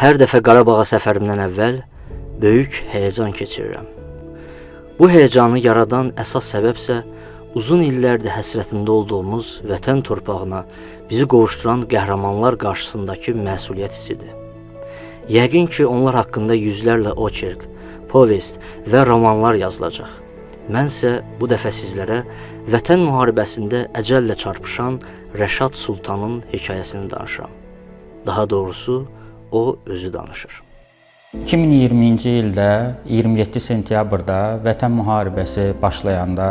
Hər dəfə Qarabağa səfərimdən əvvəl böyük həyəcan keçirirəm. Bu həyəcanı yaradan əsas səbəb isə uzun illərdir həsrətində olduğumuz vətən torpağına bizi qovuşduran qəhrəmanlar qarşısındakı məsuliyyət hissidir. Yəqin ki, onlar haqqında yüzlərlə oçerk, povest və romanlar yazılacaq. Mən isə bu dəfə sizlərə vətən müharibəsində əcəllə çarpışan Rəşad Sultanın hekayəsini danışıram. Daha doğrusu, o özü danışır. 2020-ci ildə 27 sentyabrda Vətən müharibəsi başlayanda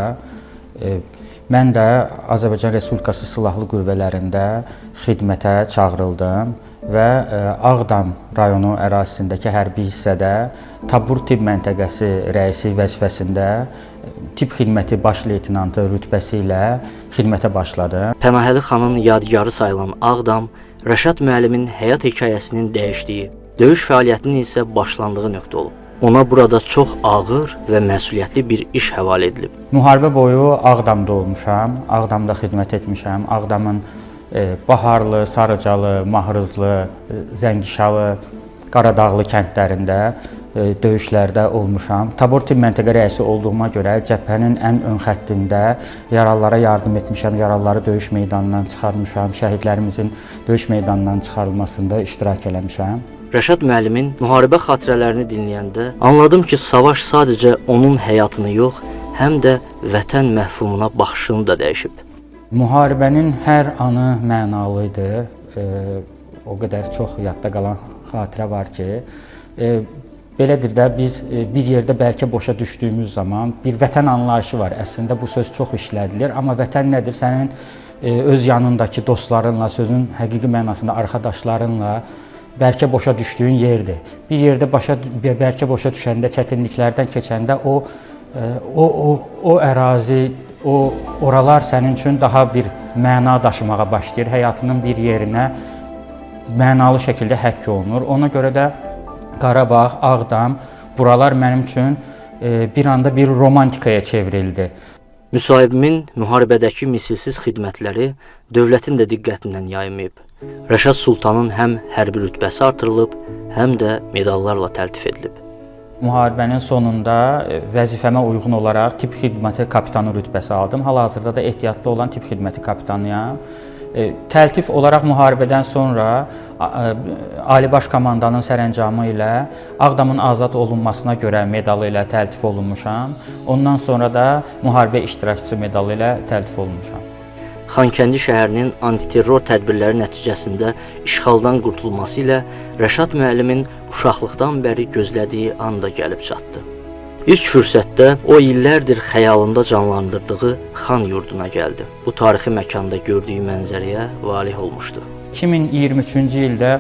mən də Azərbaycan Respublikası Silahlı Qüvvələrində xidmətə çağırıldım və Ağdam rayonu ərazisindəki hərbi hissədə tabur tibb məntəqəsi rəisi vəzifəsində tibb xidməti baş leytenantı rütbəsi ilə xidmətə başladım. Pənahəli xanın yadigarı sayılan Ağdam, Rəşad müəllimin həyat hekayəsinin dəyişdiyi, döyüş fəaliyyətinin isə başlandığı nöqtə olub. Ona burada çox ağır və məsuliyyətli bir iş həvalə edilib. Müharibə boyu Ağdamda olmuşam, Ağdamda xidmət etmişəm. Ağdamın Baharlı, Sarıcalı, Mahrızlı, Zəngişalı, Qaradağlı kəndlərində döyüşlərdə olmuşam. Tabur tibb məntəqə rəisi olduğuma görə cəbhənin ən ön xəttində yaralılara yardım etmişəm, yaralıları döyüş meydanından çıxarmışam, şəhidlərimizin döyüş meydanından çıxarılmasında iştirak eləmişəm. Rəşad müəllimin müharibə xatirələrini dinləyəndə anladım ki, savaş sadəcə onun həyatını yox, həm də vətən məhfumuna baxışını da dəyişib. Müharibənin hər anı mənalı idi. O qədər çox yadda qalan xatirə var ki, belədir də biz bir yerdə bəlkə boşa düşdüyümüz zaman bir vətən anlayışı var. Əslində bu söz çox işlədilir, amma vətən nədir? Sənin öz yanındakı dostlarınla, sözün həqiqi mənasında arkadaşlarınla bəlkə boşa düşdüyün yerdir. Bir yerdə bəlkə boşa düşəndə, çətinliklərdən keçəndə o ərazi, oralar sənin üçün daha bir məna daşımağa başlayır. Həyatının bir yerinə mənalı şəkildə həkk olunur. Ona görə də Qarabağ, Ağdam, buralar mənim üçün bir anda bir romantikaya çevrildi. Müsahibimin müharibədəki misilsiz xidmətləri dövlətin də diqqətindən yayınmayıb. Rəşad Sultanın həm hərbi rütbəsi artırılıb, həm də medallarla təltif edilib. Müharibənin sonunda vəzifəmə uyğun olaraq tibb xidməti kapitanı rütbəsi aldım. Hal-hazırda da ehtiyatda olan tibb xidməti kapitanıyam. Təltif olaraq müharibədən sonra Ali Baş Komandanın sərəncamı ilə Ağdamın azad olunmasına görə medalı ilə təltif olunmuşam. Ondan sonra da müharibə iştirakçısı medalı ilə təltif olunmuşam. Xankəndi şəhərinin antiterror tədbirləri nəticəsində işğaldan qurtulması ilə Rəşad müəllimin uşaqlıqdan bəri gözlədiyi an da gəlib çatdı. İlk fürsətdə o illərdir xəyalında canlandırdığı Xan yurduna gəldi. Bu tarixi məkanda gördüyü mənzərəyə valih olmuşdu. 2023-cü ildə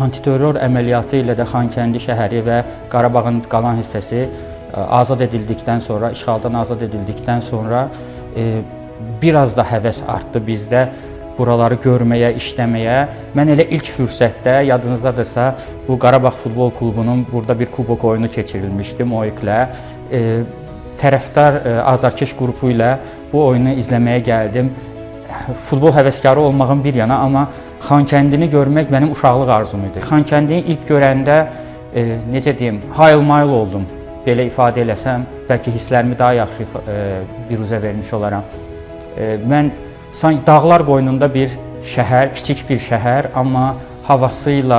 antiterror əməliyyatı ilə də Xankəndi şəhəri və Qarabağın qalan hissəsi azad edildikdən sonra, işğaldan azad edildikdən sonra biraz da həvəs artdı bizdə buraları görməyə, işləməyə. Mən elə ilk fürsətdə, yadınızdadırsa, bu Qarabağ Futbol Klubunun burada bir kubok oyunu keçirilmişdi MOİK-lə. Tərəfdar azarkeş qrupu ilə bu oyunu izləməyə gəldim. Futbol həvəskarı olmağım bir yana, amma Xankəndini görmək mənim uşaqlıq arzum idi. Xankəndini ilk görəndə, necə deyim, hayıl-mayıl oldum. Belə ifadə eləsəm, bəlkə hisslərimi daha yaxşı biruzə vermiş olaram. Mən sanki dağlar boynunda bir şəhər, kiçik bir şəhər, amma havasıyla,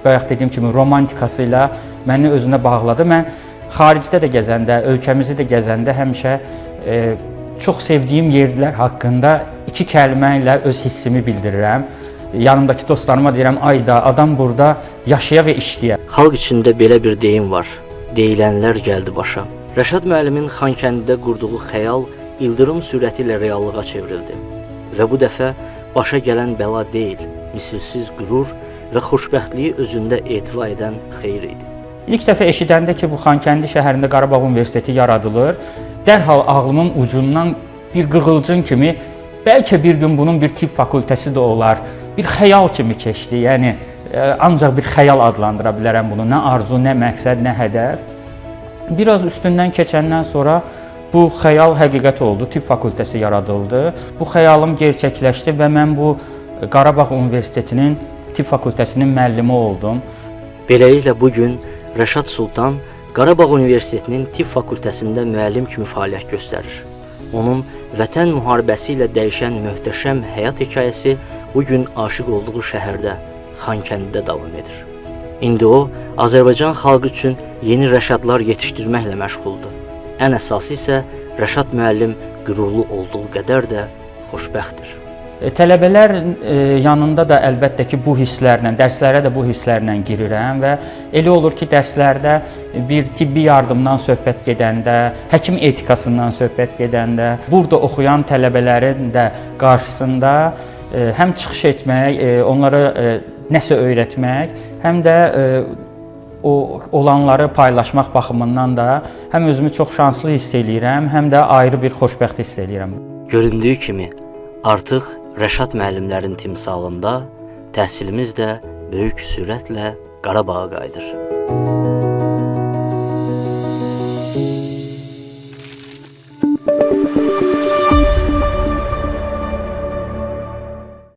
bayaq dediyim kimi romantikası ilə məni özünə bağladı. Mən xaricdə də gəzəndə, ölkəmizi də gəzəndə həmişə çox sevdiyim yerlər haqqında iki kəlmə ilə öz hissimi bildirirəm. Yanımdakı dostlarıma deyirəm, ayda adam burada yaşaya və işləyə. Xalq içində belə bir deyim var, deyilənlər gəldi başa. Rəşad müəllimin Xankəndidə qurduğu xəyal ildırım sürəti ilə reallığa çevrildi və bu dəfə başa gələn bəla deyil, misilsiz qürur və xoşbəxtliyi özündə etibar edən xeyir idi. İlk dəfə eşidəndə ki, bu Xankəndi şəhərində Qarabağ Universiteti yaradılır, dərhal ağlımın ucundan bir qığılcım kimi, bəlkə bir gün bunun bir tibb fakültəsi də olar, bir xəyal kimi keçdi. Yəni, ancaq bir xəyal adlandıra bilərəm bunu, nə arzu, nə məqsəd, nə hədəf. Biraz üstündən keçəndən sonra bu xəyal həqiqət oldu, tibb fakültəsi yaradıldı. Bu xəyalım gerçəkləşdi və mən bu Qarabağ Universitetinin tibb fakültəsinin müəllimi oldum. Beləliklə bu gün Rəşad Sultan Qarabağ Universitetinin Tibb fakültəsində müəllim kimi fəaliyyət göstərir. Onun vətən müharibəsi ilə dəyişən möhtəşəm həyat hekayəsi bu gün aşiq olduğu şəhərdə, Xankəndidə davam edir. İndi o, Azərbaycan xalqı üçün yeni Rəşadlar yetişdirməklə məşğuldur. Ən əsası isə Rəşad müəllim qürurlu olduğu qədər də xoşbəxtdir. Tələbələr yanında da əlbəttə ki, bu hisslərlə, dərslərə də bu hisslərlə girirəm və elə olur ki, dərslərdə bir tibbi yardımdan söhbət gedəndə, həkim etikasından söhbət gedəndə, burada oxuyan tələbələrin də qarşısında həm çıxış etmək, onlara nəsə öyrətmək, həm də o olanları paylaşmaq baxımından da həm özümü çox şanslı hiss eləyirəm, həm də ayrı bir xoşbəxt hiss eləyirəm. Göründüyü kimi, artıq Rəşad müəllimlərin timsalında təhsilimiz də böyük sürətlə Qarabağa qayıdır.